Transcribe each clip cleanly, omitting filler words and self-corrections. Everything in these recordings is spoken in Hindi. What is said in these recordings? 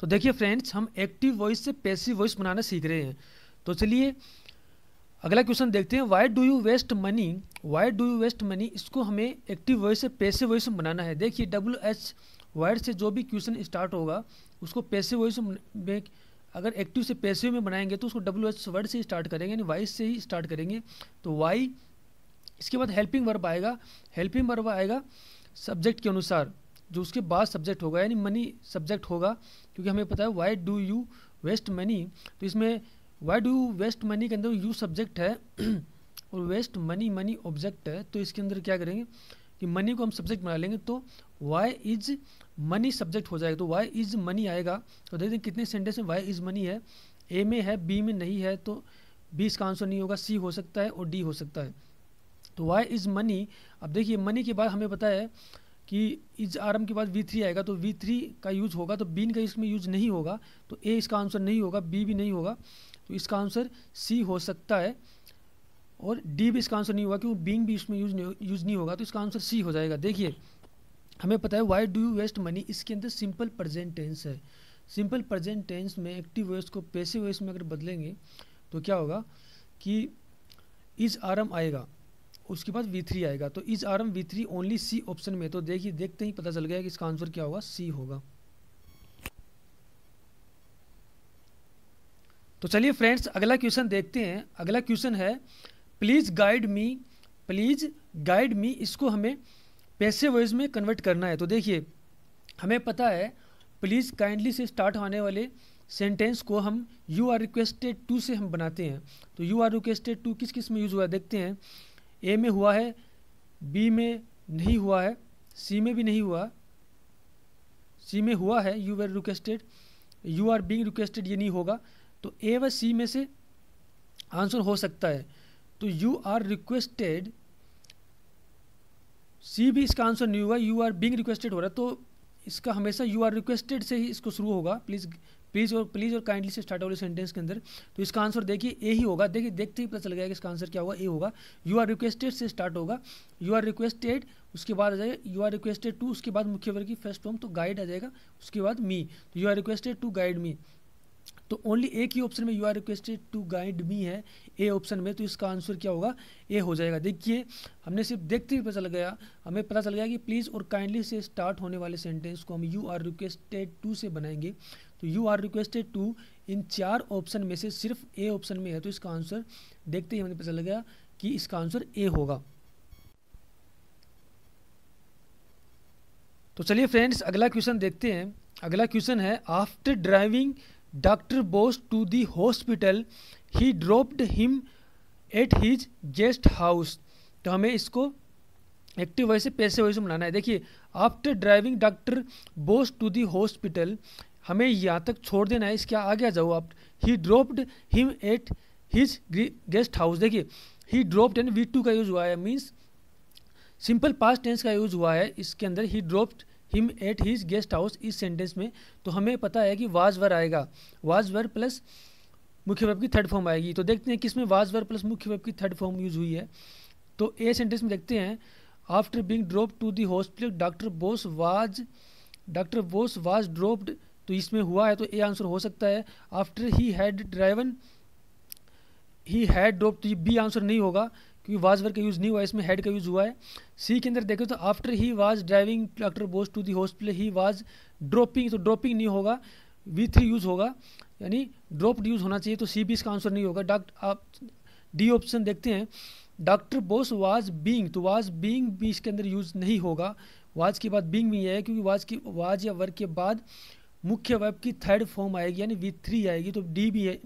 तो देखिए फ्रेंड्स, हम एक्टिव वॉइस से पैसिव वॉइस बनाना सीख रहे हैं। तो चलिए अगला क्वेश्चन देखते हैं। Why do you waste money, why do you waste money, इसको हमें एक्टिव वॉइस से पैसिव वॉइस में बनाना है। देखिए WH वर्ड से जो भी क्वेश्चन स्टार्ट होगा उसको पैसिव वॉइस में, अगर एक्टिव से पैसिव में बनाएंगे तो उसको WH वर्ड से ही स्टार्ट करेंगे, यानी वाइस से ही स्टार्ट करेंगे। तो वाई, इसके बाद हेल्पिंग वर्ब आएगा, हेल्पिंग वर्ब आएगा सब्जेक्ट के अनुसार, जो उसके बाद सब्जेक्ट होगा, यानी मनी सब्जेक्ट होगा, क्योंकि हमें पता है why do you waste money. तो इसमें why do you waste money के अंदर यू सब्जेक्ट है और वेस्ट मनी, मनी ऑब्जेक्ट है। तो इसके अंदर क्या करेंगे कि मनी को हम सब्जेक्ट बना लेंगे, तो वाई इज मनी सब्जेक्ट हो जाएगा, तो वाई इज मनी आएगा। तो देखते हैं कितने सेंटेंस में वाई इज मनी है। ए में है, बी में नहीं है, तो बी इसका आंसर नहीं होगा, सी हो सकता है और डी हो सकता है। तो वाई इज मनी। अब देखिए मनी के बाद हमें पता है कि इज आरम के बाद V3 आएगा, तो V3 का यूज होगा, तो बीन का इसमें यूज नहीं होगा, तो ए इसका आंसर नहीं होगा, बी भी नहीं होगा, तो इसका आंसर सी हो सकता है और डी भी इसका आंसर नहीं होगा, क्योंकि बीइंग भी इसमें यूज नहीं होगा, तो इसका आंसर सी हो जाएगा। देखिए हमें पता है why do you waste money, इसके अंदर सिंपल प्रेजेंट टेंस है। सिंपल प्रेजेंट टेंस में एक्टिव वॉइस को पैसिव वॉइस में अगर बदलेंगे तो क्या होगा कि इज आरम आएगा, उसके बाद V3 आएगा, तो इज आरम V3 ओनली सी ऑप्शन में। तो देखिए देखते ही पता चल गया कि इसका आंसर क्या होगा, सी होगा। तो चलिए फ्रेंड्स अगला क्वेश्चन देखते हैं। अगला क्वेश्चन है please guide me, please guide me, इसको हमें पैसिव वॉइस में कन्वर्ट करना है। तो देखिए हमें पता है प्लीज काइंडली से स्टार्ट होने वाले सेंटेंस को हम यू आर रिक्वेस्टेड टू से हम बनाते हैं। तो यू आर रिक्वेस्टेड टू किस किस में यूज हुआ है देखते हैं। ए में हुआ है, बी में नहीं हुआ है, सी में भी नहीं हुआ, सी में हुआ है you are requested, you are being requested ये नहीं होगा, तो ए व सी में से आंसर हो सकता है। तो यू आर रिक्वेस्टेड, सी भी इसका आंसर नहीं होगा, यू आर बीइंग रिक्वेस्टेड हो रहा है, तो इसका हमेशा यू आर रिक्वेस्टेड से ही इसको शुरू होगा, प्लीज़ और काइंडली से स्टार्ट वाले सेंटेंस के अंदर। तो इसका आंसर देखिए ए ही होगा। देखिए देखते ही पता चल गया कि इसका आंसर क्या होगा, ए होगा। यू आर रिक्वेस्टेड से स्टार्ट होगा, यू आर रिक्वेस्टेड, उसके बाद आ जाएगा यू आर रिक्वेस्टेड टू, उसके बाद मुख्य वर्ग की फर्स्ट फॉर्म, तो गाइड आ जाएगा, उसके बाद मी, तो you are requested to guide me. तो ओनली एक ही ऑप्शन में you are requested to guide me है, ए ऑप्शन में, तो इसका आंसर क्या होगा, ए हो जाएगा। देखिए हमने सिर्फ देखते ही पता चल गया, हमें पता चल गया कि प्लीज़ और काइंडली से स्टार्ट होने वाले सेंटेंस को हम यू आर रिक्वेस्टेड टू से बनाएंगे। तो यू आर रिक्वेस्टेड टू इन चार ऑप्शन में से सिर्फ ए ऑप्शन में है, तो इसका आंसर देखते ही हमें पता चल गया कि इसका आंसर ए होगा। तो चलिए फ्रेंड्स अगला क्वेश्चन देखते हैं। अगला क्वेश्चन है after driving doctor Bose to the hospital he dropped him at his guest house. तो हमें इसको एक्टिव वॉइस से पैसिव वॉइस में बनाना है। देखिए after driving doctor Bose to the hospital, हमें यहाँ तक छोड़ देना है, इसके आगे आ जाओ आप। ही dropped him at his guest house, देखिए ही ड्रॉप्ड यानी V2 का यूज हुआ है, मीन्स सिंपल पास्ट टेंस का यूज हुआ है इसके अंदर, ही dropped him at his guest house इस सेंटेंस में। तो हमें पता है कि वाज वर आएगा, वाज वर प्लस मुख्य वर्ब की थर्ड फॉर्म आएगी। तो देखते हैं किसमें वाज वर प्लस मुख्य वर्ब की थर्ड फॉर्म यूज हुई है। तो ए सेंटेंस में देखते हैं after being dropped to the hospital doctor Bose was dropped, तो इसमें हुआ है, तो ए आंसर हो सकता है। After he had driven, he had dropped, तो ये बी आंसर नहीं होगा क्योंकि वाज वर्ब का यूज़ नहीं हुआ है, इसमें हैड का यूज़ हुआ है। सी के अंदर देखो तो after he was driving doctor Bose to the hospital he was dropping, तो ड्रॉपिंग नहीं होगा, V3 यूज़ होगा, यानी ड्रॉप्ड यूज़ होना चाहिए, तो सी भी इसका आंसर नहीं होगा। आप डी ऑप्शन देखते हैं डॉक्टर बोस वाज बीइंग, तो वाज बीइंग भी इसके अंदर यूज़ नहीं होगा, वाज के बाद बीइंग भी है, क्योंकि वाज या वर्ग के बाद मुख्य वर्ब की थर्ड फॉर्म आएगी यानी V3 आएगी, तो डी भी है,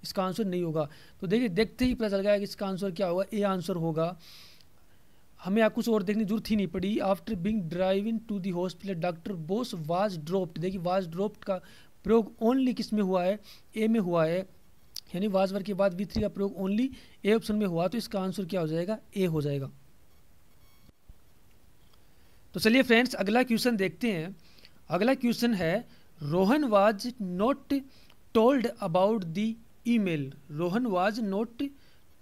इसका आंसर नहीं होगा। तो देखिए देखते ही पता चल गया कि इसका आंसर क्या होगा, ए आंसर होगा। हमें आप कुछ और देखने की जरूरत ही नहीं पड़ी। After being driving to the hospital doctor Bose was dropped, देखिए वाज ड्रॉप्ड का प्रयोग ओनली किस में हुआ है, ए में हुआ है, यानी वाज वर्ग के बाद V3 का प्रयोग ओनली ए ऑप्शन में हुआ, तो इसका आंसर क्या हो जाएगा, ए हो जाएगा। तो चलिए फ्रेंड्स अगला क्वेश्चन देखते हैं। अगला क्वेश्चन है Rohan was not told about the email, Rohan was not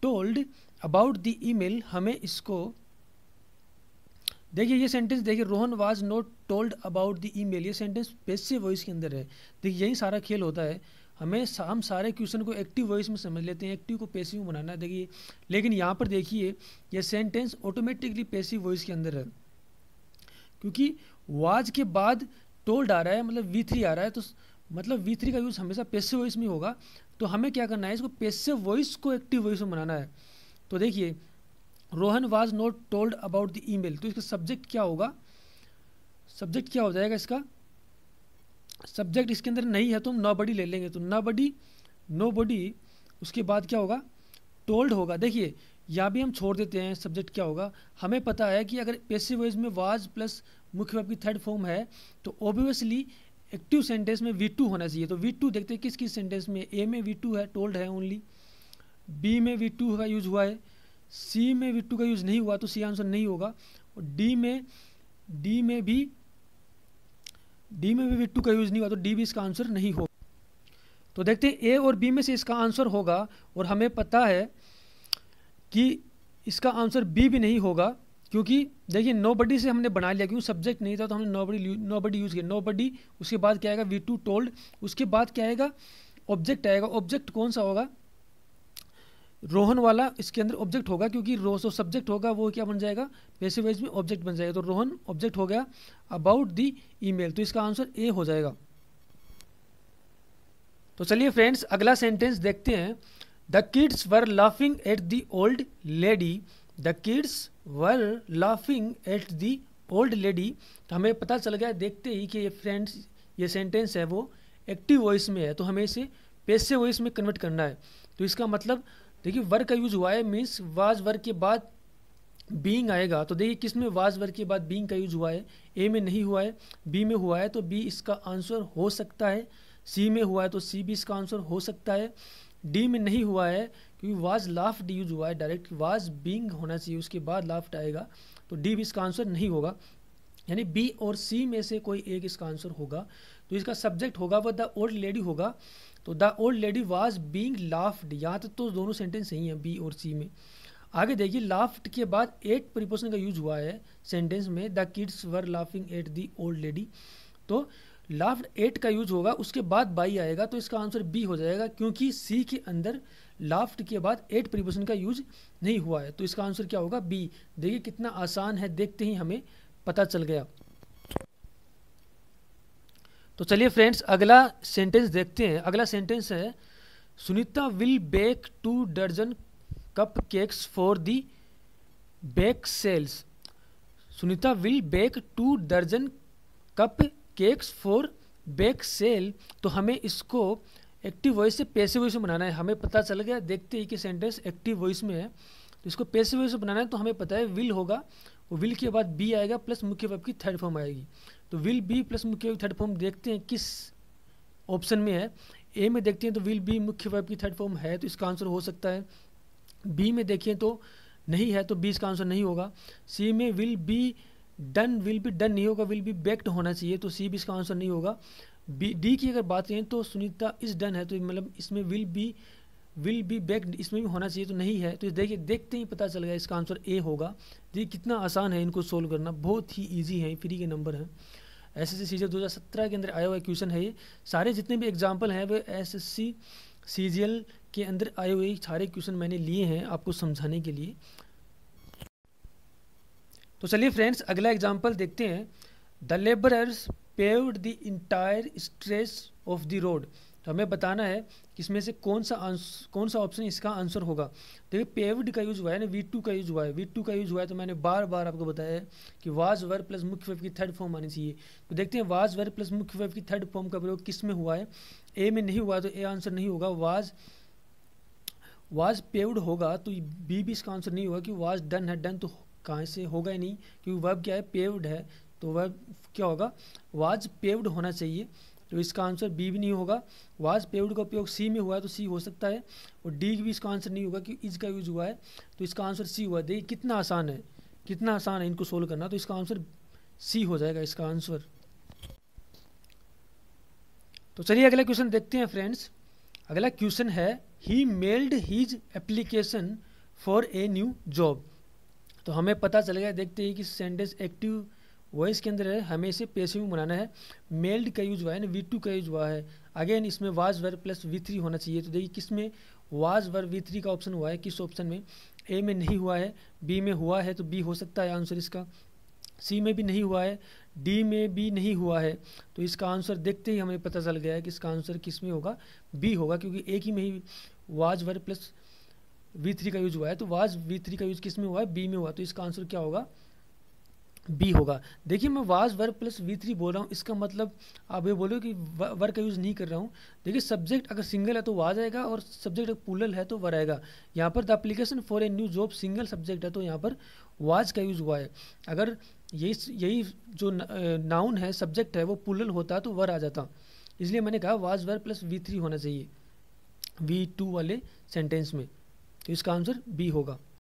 told about the email, हमें इसको देखिए ये सेंटेंस, देखिए Rohan was not told about the email, ये सेंटेंस पैसिव वॉइस के अंदर है। देखिए यही सारा खेल होता है, हम सारे क्वेश्चन को एक्टिव वॉइस में समझ लेते हैं, एक्टिव को पैसिव में बनाना है। देखिए लेकिन यहाँ पर देखिए ये सेंटेंस ऑटोमेटिकली पैसिव वॉइस के अंदर है, क्योंकि वाज के बाद टोल्ड आ रहा है, मतलब V3 आ रहा है, तो मतलब V3 का यूज़ हमेशा पैसिव वॉइस में होगा। तो हमें क्या करना है, इसको पैसिव वॉइस को एक्टिव वॉइस में बनाना है। तो देखिए Rohan was not told about the email, तो इसका सब्जेक्ट क्या होगा, सब्जेक्ट क्या हो जाएगा इसका, सब्जेक्ट इसके अंदर नहीं है तो हम नोबडी ले लेंगे, तो नोबडी, उसके बाद क्या होगा, टोल्ड होगा। देखिए यहाँ भी हम छोड़ देते हैं, सब्जेक्ट क्या होगा, हमें पता है कि अगर पैसिव वॉइस में वाज प्लस मुख्य वर्ब की थर्ड फॉर्म है तो ऑब्वियसली एक्टिव सेंटेंस में V2 होना चाहिए। तो V2 देखते हैं किस किस सेंटेंस में, A में V2 है, टोल्ड है ओनली, B में V2 का यूज हुआ है, C में V2 का यूज नहीं हुआ तो C आंसर नहीं होगा, और D में भी V2 का यूज नहीं हुआ तो D भी इसका आंसर नहीं होगा। तो देखते हैं A और B में से इसका आंसर होगा, और हमें पता है कि इसका आंसर B भी नहीं होगा, क्योंकि देखिए नोबडी से हमने बना लिया, क्योंकि सब्जेक्ट नहीं था तो हमने नोबडी यूज़ किया, नोबडी, उसके बाद क्या आएगा V2 टोल्ड, उसके बाद क्या आएगा ऑब्जेक्ट आएगा। ऑब्जेक्ट कौन सा होगा, रोहन वाला इसके अंदर ऑब्जेक्ट होगा, क्योंकि जो सब्जेक्ट होगा वो क्या बन जाएगा, पैसिव वॉइस में ऑब्जेक्ट बन जाएगा। तो रोहन ऑब्जेक्ट हो गया, अबाउट द ईमेल, तो इसका आंसर A हो जाएगा। तो चलिए फ्रेंड्स अगला सेंटेंस देखते हैं। The kids were laughing at the old lady, the kids were laughing at the old lady. तो हमें पता चल गया देखते ही कि ये फ्रेंड्स ये सेंटेंस है वो एक्टिव वॉइस में है, तो हमें इसे पैसिव वॉइस में कन्वर्ट करना है। तो इसका मतलब देखिए वर का यूज हुआ है, मीन्स वाज वर के बाद बीइंग आएगा। तो देखिए किस में वाज वर के बाद बीइंग का यूज हुआ है, A में नहीं हुआ है, B में हुआ है, तो B इसका आंसर हो सकता है, C में हुआ है तो C भी इसका आंसर हो सकता है, D में नहीं हुआ है क्योंकि वाज लाफ्ड यूज हुआ है, डायरेक्ट वाज बीइंग होना चाहिए उसके बाद लाफ्ड आएगा, तो D भी इसका आंसर नहीं होगा, यानी B और C में से कोई एक इसका आंसर होगा। तो इसका सब्जेक्ट होगा वह द ओल्ड लेडी होगा, तो the old lady was being laughed, यहाँ तक तो दोनों सेंटेंस सही हैं B और C में। आगे देखिए लाफ्ड के बाद एट प्रीपोजिशन का यूज हुआ है सेंटेंस में, the kids were laughing at the old lady, तो लाफ्ड एट का यूज होगा, उसके बाद बाई आएगा, तो इसका आंसर B हो जाएगा, क्योंकि C के अंदर लाफ्ड के बाद एट प्रीपोजिशन का यूज नहीं हुआ है, तो इसका आंसर क्या होगा B। देखिए कितना आसान है, देखते ही हमें पता चल गया। तो चलिए फ्रेंड्स अगला सेंटेंस देखते हैं। अगला सेंटेंस है सुनीता विल बेक 2 दर्जन cupcakes for the bake sales. Sunita will bake 2 दर्जन cupcakes for bake sale, तो हमें इसको एक्टिव वॉइस से पैसिव वॉइस में बनाना है। हमें पता चल गया देखते ही कि सेंटेंस एक्टिव वॉइस में है, तो इसको पैसिव वॉइस में बनाना है, तो हमें पता है विल होगा, वो विल के बाद B आएगा प्लस मुख्य वर्ब की थर्ड फॉर्म आएगी, तो विल बी प्लस मुख्य वर्ब की थर्ड फॉर्म देखते हैं किस ऑप्शन में है। A में देखते हैं तो विल बी मुख्य वर्ब की थर्ड फॉर्म है, तो इसका आंसर हो सकता है। B में देखें तो नहीं है, तो B इसका आंसर नहीं होगा। C में विल बी डन नहीं होगा, विल बी बेक्ड होना चाहिए, तो C भी इसका आंसर नहीं होगा। D की अगर बात करें तो सुनीता इज डन है, तो मतलब इसमें विल बी बेक्ड इसमें भी होना चाहिए, तो नहीं है, तो देखिए देखते ही पता चल गया इसका आंसर A होगा। देखिए कितना आसान है इनको सोल्व करना, बहुत ही ईजी है, फ्री के नंबर हैं। SSC CGL 2017 के अंदर आया हुआ क्वेश्चन है ये, सारे जितने भी एग्जाम्पल हैं वो SSC CGL के अंदर आए हुए सारे क्वेश्चन मैंने लिए हैं आपको समझाने के लिए। तो चलिए फ्रेंड्स अगला एग्जाम्पल देखते हैं। The labourers paved the entire stretch of the road, तो हमें बताना है कि इसमें से कौन सा ऑप्शन इसका आंसर होगा। देखिए पेव्ड का यूज हुआ है ना, V2 का यूज हुआ है, V2 का यूज हुआ है, तो मैंने बार बार आपको बताया है कि वाज वर प्लस मुख्य वर्ब की थर्ड फॉर्म आनी चाहिए। तो देखते हैं वाज वर प्लस मुख्य वर्ब की थर्ड फॉर्म का प्रयोग किस में हुआ है। A में नहीं हुआ तो A आंसर नहीं होगा, वाज पेव्ड होगा तो B भी इसका आंसर नहीं होगा, कि वाज डन है, डन तो कहाँ से होगा ही नहीं, क्योंकि वर्ब क्या है पेव्ड है, तो वर्ब क्या होगा वाज पेव्ड होना चाहिए, तो इसका आंसर B भी नहीं होगा। वाज पेव्ड का उपयोग C में हुआ है तो C हो सकता है, और D भी इसका आंसर नहीं होगा क्योंकि इज का यूज हुआ है, तो इसका आंसर C हुआ। देखिए कितना आसान है इनको सोल्व करना, तो इसका आंसर C हो जाएगा इसका आंसर। तो चलिए अगला क्वेश्चन देखते हैं फ्रेंड्स। अगला क्वेश्चन है he mailed his application for a new job. तो हमें पता चल गया, देखते हैं कि सेंटेंस एक्टिव वॉइस के अंदर है, हमें इसे पैसिव में बनाना है। मेल्ड का यूज हुआ है ना, V2 का यूज हुआ है। अगेन इसमें वाज वर्ब प्लस V3 होना चाहिए। तो देखिए किस में वाज वर्ब V3 का ऑप्शन हुआ है, किस ऑप्शन में? ए में नहीं हुआ है, बी में हुआ है, तो बी हो सकता है आंसर इसका। सी में भी नहीं हुआ है, डी में भी नहीं हुआ है, तो इसका आंसर देखते ही हमें पता चल गया है कि इसका आंसर किस में होगा, बी होगा, क्योंकि एक ही में he was verb plus V3 का यूज हुआ है। तो वाज V3 का यूज किस में हुआ है? बी में हुआ। तो इसका आंसर क्या होगा? बी होगा। देखिए मैं वाज वर्ब प्लस V3 बोल रहा हूँ, इसका मतलब आप ये बोलो कि वर्ब का यूज़ नहीं कर रहा हूँ। देखिए सब्जेक्ट अगर सिंगल है तो वाज आएगा, और सब्जेक्ट अगर प्लूरल है तो वर आएगा। यहाँ पर the application for a new job single subject है, तो यहाँ पर वाज का यूज़ हुआ है। अगर यही जो नाउन है, सब्जेक्ट है, वो प्लूरल होता तो वर आ जाता। इसलिए मैंने कहा वाज वर्ब प्लस V3 होना चाहिए V2 वाले सेंटेंस में। तो इसका आंसर बी होगा।